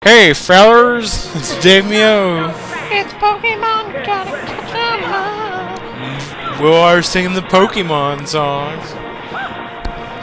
Hey, fellers, it's Dave Mio. It's Pokemon, gotta catch 'em all. Will are singing the Pokemon songs What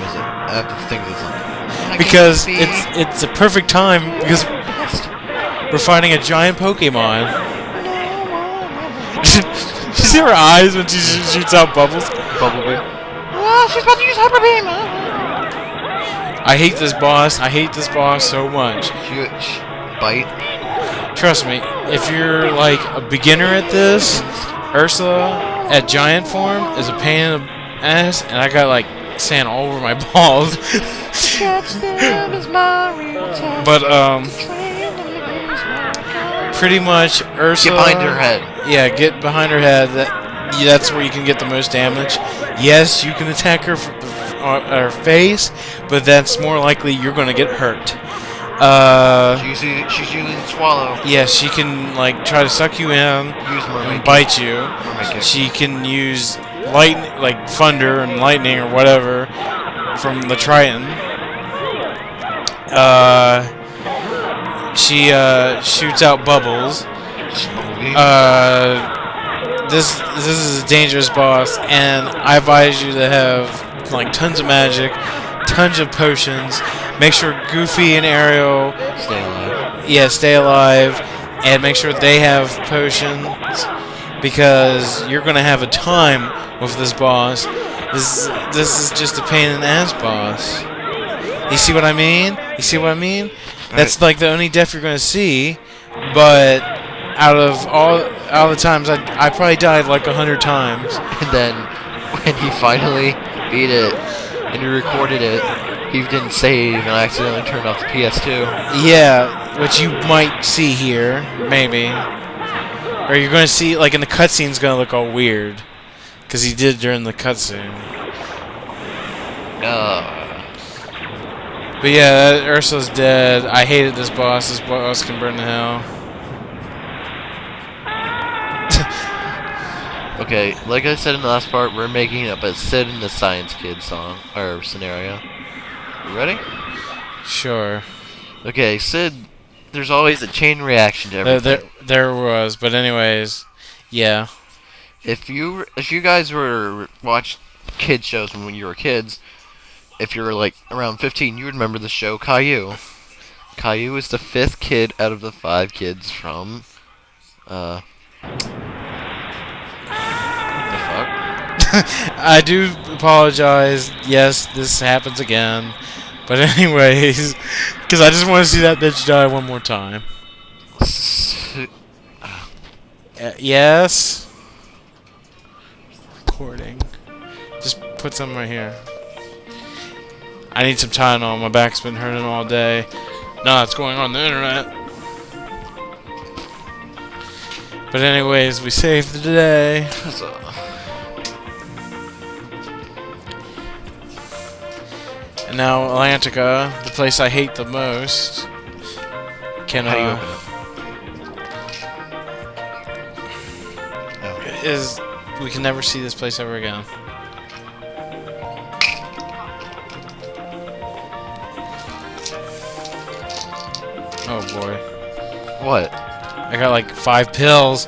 is it? I have to think of this. because it's a perfect time because we're fighting a giant Pokemon. You see her eyes when she shoots out bubbles? Bumblebee. Oh, she's about to use Hyper Beam. I hate this boss. I hate this boss so much. Huge. Bite. Trust me, if you're like a beginner at this, Ursula at giant form is a pain in the ass, and I got like sand all over my balls. But pretty much Ursula. Get behind her head. Yeah, get behind her head. That's where you can get the most damage. Yes, you can attack her her face, but that's more likely you're gonna get hurt. She's using Swallow. Yeah, she can like try to suck you in Use Mermaid. and bite you. Mermaid kick. She can use lightning, like thunder and lightning or whatever, from the Triton. She shoots out bubbles. Bumblebee. This is a dangerous boss, and I advise you to have like tons of magic, tons of potions. Make sure Goofy and Ariel, Stay alive. yeah, stay alive, and make sure they have potions, because you're gonna have a time with this boss. This is just a pain in the ass boss. You see what I mean? You see what I mean? That's like the only death you're gonna see, but out of all the times, I probably died like 100 times. And then when he finally beat it and he recorded it, he didn't save and accidentally turned off the PS2. Yeah, which you might see here, maybe. Or you're going to see, like, in the cutscene's going to look all weird. Because he did during the cutscene. But yeah, Ursula's dead. I hated this boss. This boss can burn to hell. Okay, like I said in the last part, we're making up a Sid and the Science Kid song, or scenario. You ready? Sure. Okay, Sid, there's always a chain reaction to everything. There was, but anyways, yeah. If you guys were watched kid shows when you were kids, if you were like around 15, you would remember the show Caillou. Caillou is the 5th kid out of the 5 kids from the fuck? I do apologize. Yes, this happens again. But anyways, because I just want to see that bitch die one more time. Yes. Recording. Just put some right here. I need some Tylenol. My back's been hurting all day. No, it's going on the internet. But anyways, we saved the day. And now Atlantica, the place I hate the most, can How do you open it? is we can never see this place ever again. Oh boy. What? I got like 5 pills.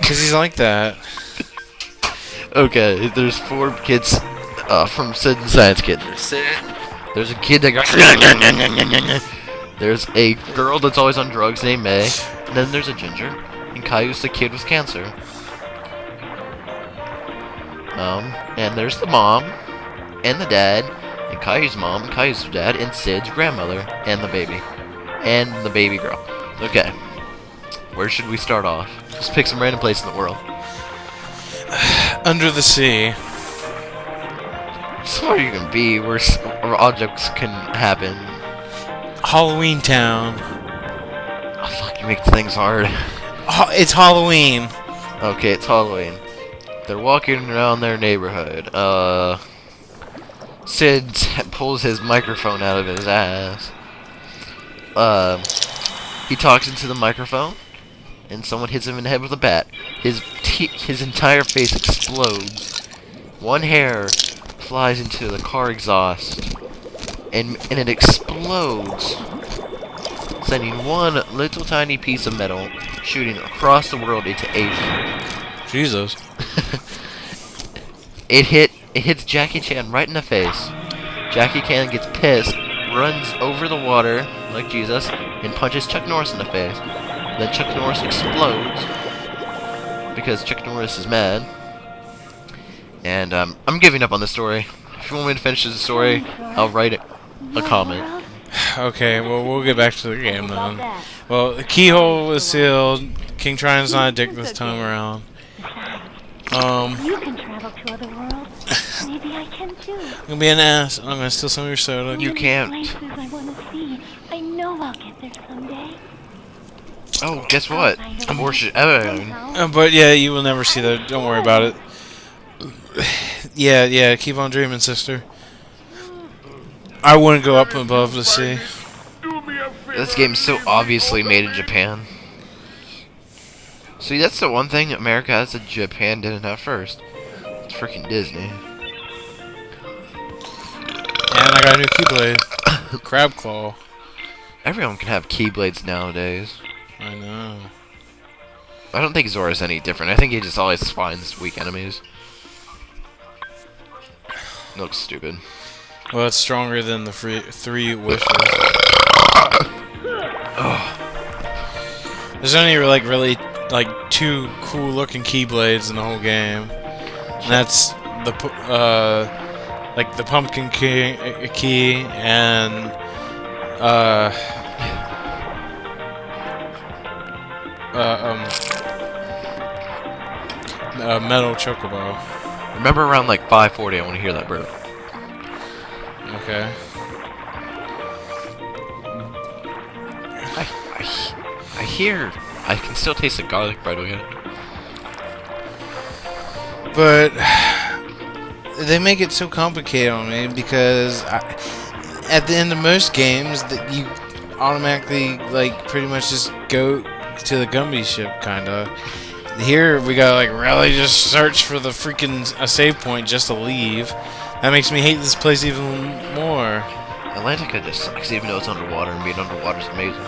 Cause he's like that. Okay, there's 4 kids from Sid and Science Kid. There's Sid. There's a kid that goes. There's a girl that's always on drugs named May. And then there's a ginger. And Caillou's the kid with cancer. And there's the mom. And the dad. And Caillou's mom. And Caillou's dad. And Sid's grandmother. And the baby. And the baby girl. Okay. Where should we start off? Just pick some random place in the world. Under the sea. Somewhere you can be where objects can happen. Halloween Town. Oh fuck, you make things hard. It's Halloween. Okay, it's Halloween. They're walking around their neighborhood. Sid pulls his microphone out of his ass. He talks into the microphone, and someone hits him in the head with a bat. His entire face explodes, one hair flies into the car exhaust, and it explodes, sending one little tiny piece of metal shooting across the world into Asia. Jesus. It hits Jackie Chan right in the face. Jackie Chan gets pissed, runs over the water like Jesus, and punches Chuck Norris in the face. Then Chuck Norris explodes because Chuck Norris is mad. And I'm giving up on this story. If you want me to finish the story, I'll write a comment. Okay, well, we'll get back to the game then. Well, the keyhole was sealed. King Trion's not a dick this time around. You can travel to other worlds. Maybe I can too. I'm gonna be an ass, and I'm gonna steal some of your soda. You can't. Places I want to see. I know I'll get there someday. Oh, guess what? But yeah, you will never see that. Don't worry about it. Yeah, keep on dreaming, sister. I wouldn't go up above the sea. This game's so obviously made in Japan. See, that's the one thing America has that Japan didn't have first. It's freaking Disney. And I got a new Keyblade. Crab Claw. Everyone can have Keyblades nowadays. I know. I don't think Zora's any different. I think he just always finds weak enemies. Looks stupid. Well, it's stronger than the three wishes. There's only really two cool looking Keyblades in the whole game. And that's the pumpkin key and metal chocobo. Remember around like 5:40, I want to hear that, bro. Okay. I hear. I can still taste the garlic bread again. But they make it so complicated on me because at the end of most games that you automatically pretty much just go to the Gumby ship kinda. Here we gotta really just search for the freaking save point just to leave. That makes me hate this place even more. Atlantica just sucks even though it's underwater, and being underwater is amazing.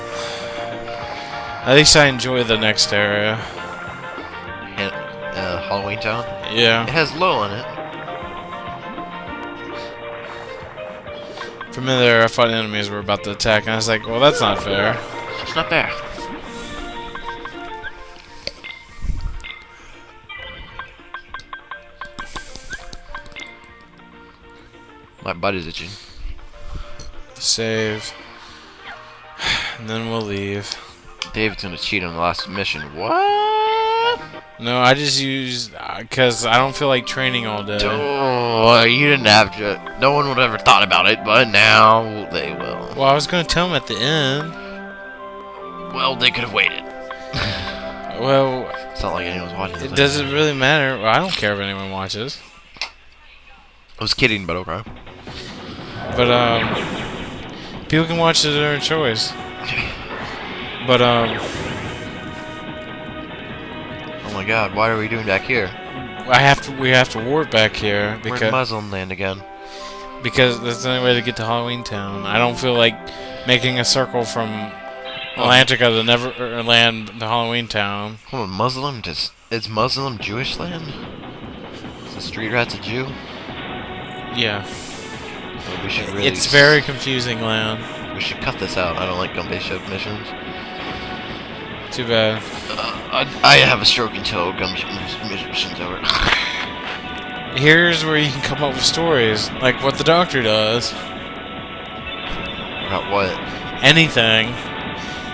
At least I enjoy the next area. Halloween Town? Yeah. It has low on it. For a minute there, I thought enemies were about to attack, and I was like, well, that's not fair. It's not fair. My butt is itching. Save. And then we'll leave. David's gonna cheat on the last mission. What? No, I just used because I don't feel like training all day. Oh, you didn't have to. No one would have ever thought about it, but now they will. Well, I was gonna tell them at the end. Well, they could have waited. Well, it's not like anyone's watching this. It doesn't really matter. Well, I don't care if anyone watches. I was kidding, but okay. But people can watch it at their own choice. But oh my God, why are we doing back here? we have to warp back here because we're in Muslim land again. Because that's the only way to get to Halloween Town. I don't feel like making a circle from Atlantica to Neverland to Halloween Town. Hold on, Muslim? Is Muslim Jewish land? Is the Street Rat's a Jew? Yeah. Well, we should really it's very confusing land. We should cut this out. I don't like Gumby ship missions. Too bad. I have a stroke until Gumby mission's over. Here's where you can come up with stories, like what the Doctor does. About what? Anything.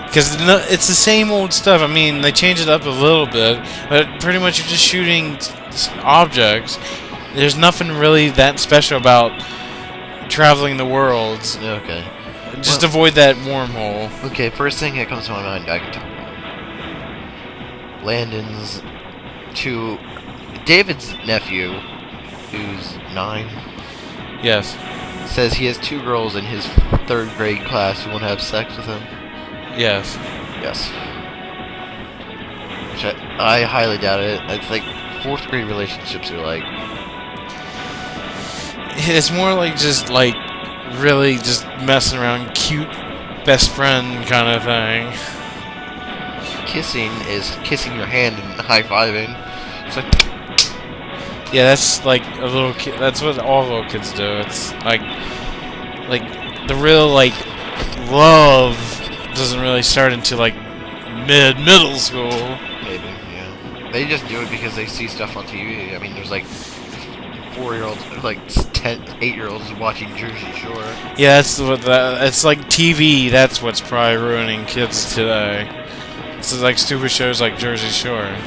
Because it's the same old stuff. I mean, they change it up a little bit, but pretty much you're just shooting objects. There's nothing really that special about traveling the worlds. Okay. Just avoid that wormhole. Okay, first thing that comes to my mind I can talk about. Landon's David's nephew, who's 9. Yes. Says he has 2 girls in his 3rd grade class who want to have sex with him. Yes. Yes. Which I highly doubt it. It's like 4th grade relationships are like. It's more like just like really just messing around, cute best friend kind of thing. Kissing is kissing your hand and high-fiving. It's like, Yeah, that's like a little kid. That's what all little kids do. It's like the real like love doesn't really start until like middle school. maybe, yeah. They just do it because they see stuff on TV. I mean, there's like 4-year-olds, like 8-year-olds watching Jersey Shore. Yeah, that's what that. It's like TV. That's what's probably ruining kids today. It's like stupid shows like Jersey Shore.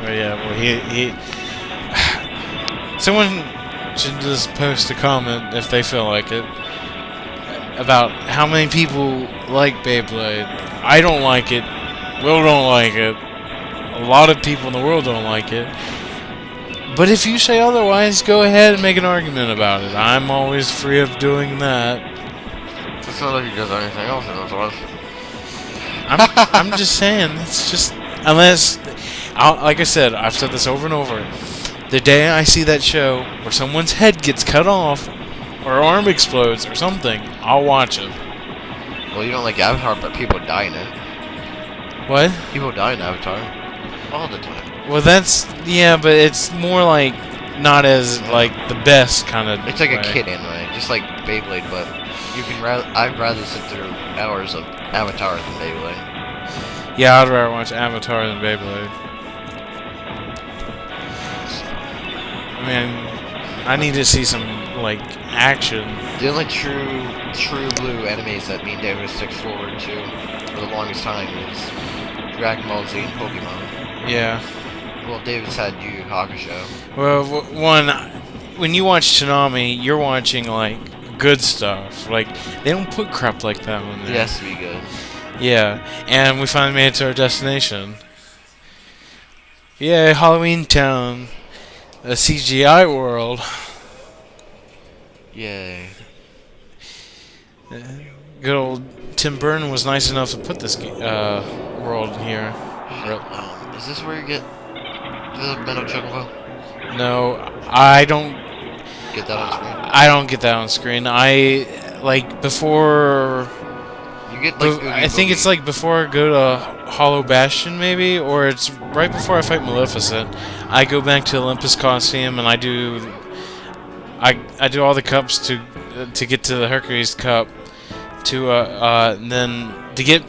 Oh yeah, well he someone should just post a comment if they feel like it about how many people like Beyblade. I don't like it. Will don't like it. A lot of people in the world don't like it. But if you say otherwise, go ahead and make an argument about it. I'm always free of doing that. It's not like he does anything else in his life. I'm just saying, it's just, unless, like I said, I've said this over and over. The day I see that show where someone's head gets cut off, or arm explodes, or something, I'll watch it. Well, you don't like Avatar, but people die in it. What? People die in Avatar. All the time. Well, that's, yeah, but it's more like, not as, like, the best kind of It's like way. a kid anime, just like Beyblade, but you can I'd rather sit through hours of Avatar than Beyblade. Yeah, I'd rather watch Avatar than Beyblade. I mean, I need to see some, like, action. The only true blue animes that me and David sticks forward to for the longest time is Dragon Ball Z and Pokemon. Yeah. Well, David's had Yu Yu Hakusho. Well, one, when you watch Tsunami, you're watching, like, good stuff. Like, they don't put crap like that one there. It has to be good. Yeah, and we finally made it to our destination. Yay, Halloween Town. A CGI world. Yay. Good old Tim Burton was nice enough to put this world here. Is this where you get the metal chocobo? No, I don't. Get that on screen? I don't get that on screen. I like before. You get like I think it's like before I go to Hollow Bastion, maybe, or it's right before I fight Maleficent. I go back to Olympus Coliseum and I do all the cups to get to the Hercules Cup. And then to get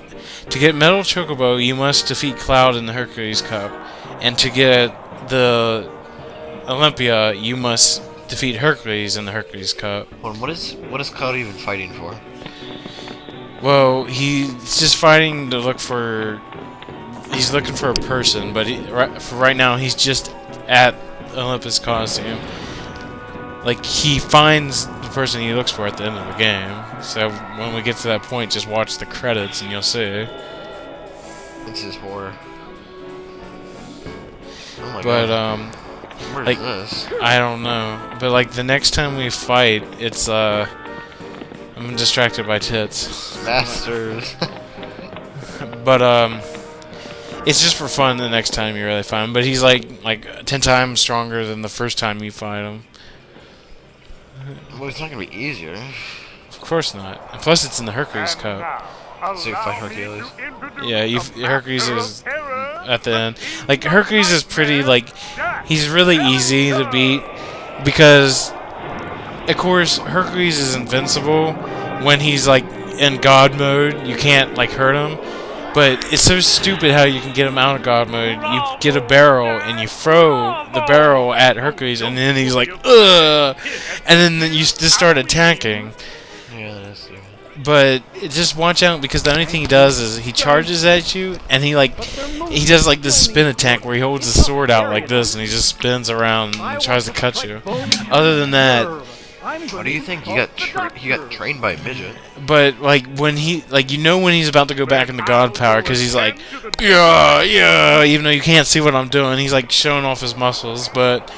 Metal Chocobo, you must defeat Cloud in the Hercules Cup, and to get the Olympia, you must defeat Hercules in the Hercules Cup. Hold on, what is Cloud even fighting for? Well, he's just fighting to look for. He's looking for a person, but for right now, he's just at Olympus Coliseum. Like, he finds the person he looks for at the end of the game. So when we get to that point, just watch the credits and you'll see. This is horror. Oh my But god. Where like, is this? I don't know. But like the next time we fight, it's I'm distracted by tits. Masters. But it's just for fun. The next time you really fight him, but he's like 10 times stronger than the first time you fight him. Well, it's not gonna be easier. Of course not. And plus, it's in the Hercules Cup. So you fight Hercules. Yeah, Hercules is at the end. Like, Hercules is pretty, like, he's really easy to beat because, of course, Hercules is invincible when he's, like, in God mode. You can't, like, hurt him. But it's so stupid how you can get him out of God mode. You get a barrel and you throw the barrel at Hercules, and then he's like, ugh! And then you just start attacking. Yeah, that's stupid. But just watch out, because the only thing he does is he charges at you, and he does like this spin attack where he holds his sword out like this, and he just spins around and tries to cut you. Other than that, What do you think? He got trained by a midget. but like when when he's about to go back into God power, because he's like, yeah, even though you can't see what I'm doing, he's like showing off his muscles. But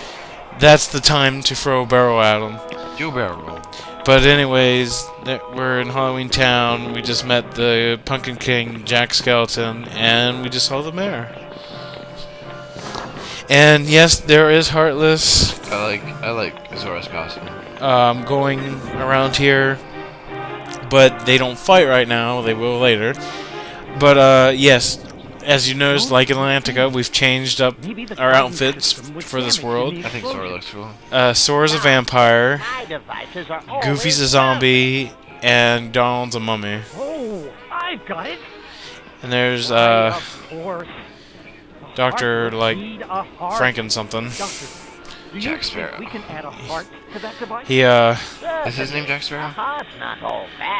that's the time to throw a barrel at him. Do a barrel roll. But anyways, we're in Halloween Town. We just met the Pumpkin King, Jack Skeleton, and we just saw the mayor. And yes, there is Heartless I like Zora's costume. going around here, but they don't fight right now. They will later. But yes, as you noticed, like Atlantica, we've changed up our outfits for this world. I think Zora looks cool. Sora's a vampire, Goofy's a zombie, and Donald's a mummy. Oh, I've got it. And there's Of course. Dr. like Franken something. Jack Sparrow. We can add a heart to that device. He Is his name Jack Sparrow?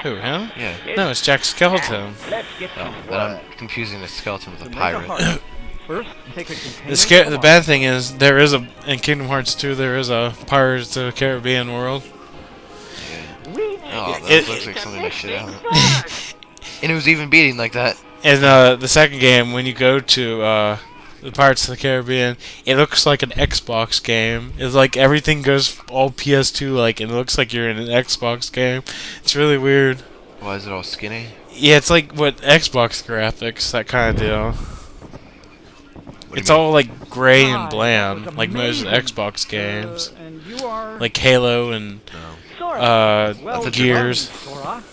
who, him? Yeah. No, it's Jack Skeleton. Oh, then I'm confusing the skeleton with a pirate. First, take a The bad thing is there is in Kingdom Hearts 2 there is a Pirates of the Caribbean world. Oh, that It- looks like something I should have. And it was even beating like that. In the second game, when you go to the Pirates of the Caribbean, it looks like an Xbox game. It's like everything goes all PS2 like, and it looks like you're in an Xbox game. It's really weird. Why is it all skinny? Yeah, it's like what Xbox graphics, that kind of deal. What do It's you mean? all like gray and That was bland, like most amazing. Xbox games, And you are like Halo and Sora. I thought Gears. Sora.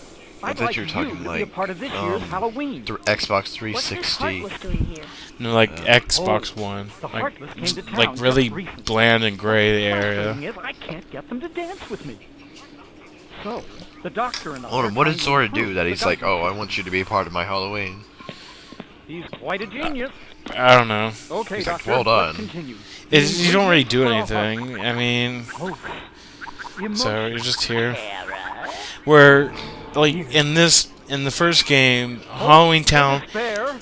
I I'd thought like you were talking to be a like, part of this year's Halloween. Xbox What's this 360. Heartless doing here? No, like Xbox One, The like Heartless came to town like just really recently. bland and gray the area. Thing is, I can't get them to dance with me. So, the doctor and I Hold are on, what did trying to Zora improve do that the he's like, doctor. oh, I want you to be a part of my Halloween? He's quite a genius. I don't know. Okay, He's like, doctor, well let's done. continue. You don't really do anything. I mean, Oh, so you're just here. Where, like in the first game, Halloween Town,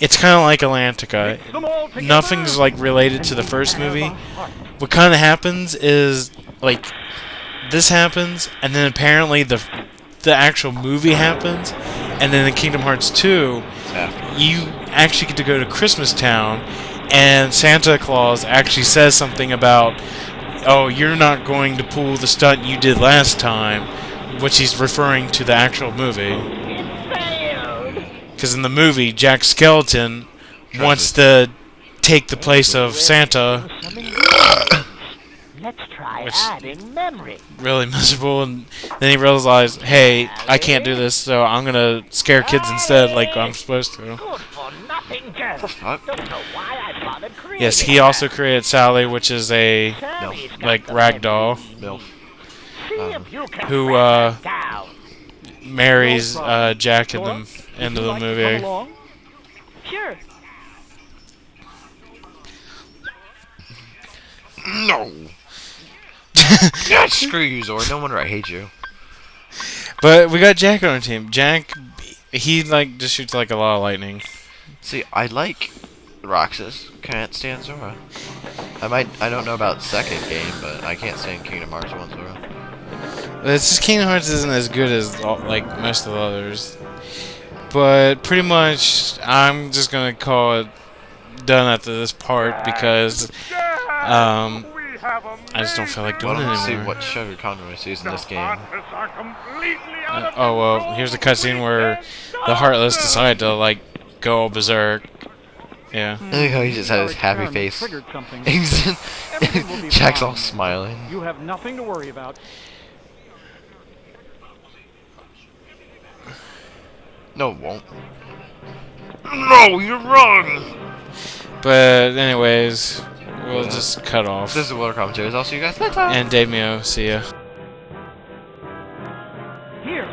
it's kind of like Atlantica. Nothing's like related to the first movie. What kind of happens is like this happens, and then apparently the actual movie happens, and then in Kingdom Hearts 2, you actually get to go to Christmas Town, and Santa Claus actually says something about, oh, you're not going to pull the stunt you did last time, which he's referring to the actual movie. Because in the movie, Jack Skeleton wants to take the place of Santa. Let's try Which- adding memory. Really miserable, and then he realized, hey, I can't do this, so I'm gonna scare kids instead, like I'm supposed to. Good for nothing girl. Fuck. Don't know why I bothered creating Yes, he also created Sally, which is a Sammy's got like the rag doll MILF. See if you can who track her down. marries Jack in the end of the movie. Sure. No! Yeah, screw you, Zora. No wonder I hate you. But we got Jack on our team. Jack, he like just shoots like a lot of lightning. See, I like Roxas. Can't stand Zora. I don't know about second game, but I can't stand Kingdom Hearts 1 Zora. It's just Kingdom Hearts isn't as good as like most of the others. But pretty much, I'm just gonna call it done after this part because I just don't feel like doing Well, it let's see anymore. what Sugar Conroy sees in this game. Oh well, here's a cutscene where the Heartless decide to like go all berserk. Yeah. I think how he just had his happy face. Jack's all smiling. You have nothing to worry about. No, it won't. No, you're wrong! But anyways, we'll just cut off. This is WilRCommentaries. I'll see you guys next time. And Dave Mio, see ya. Here.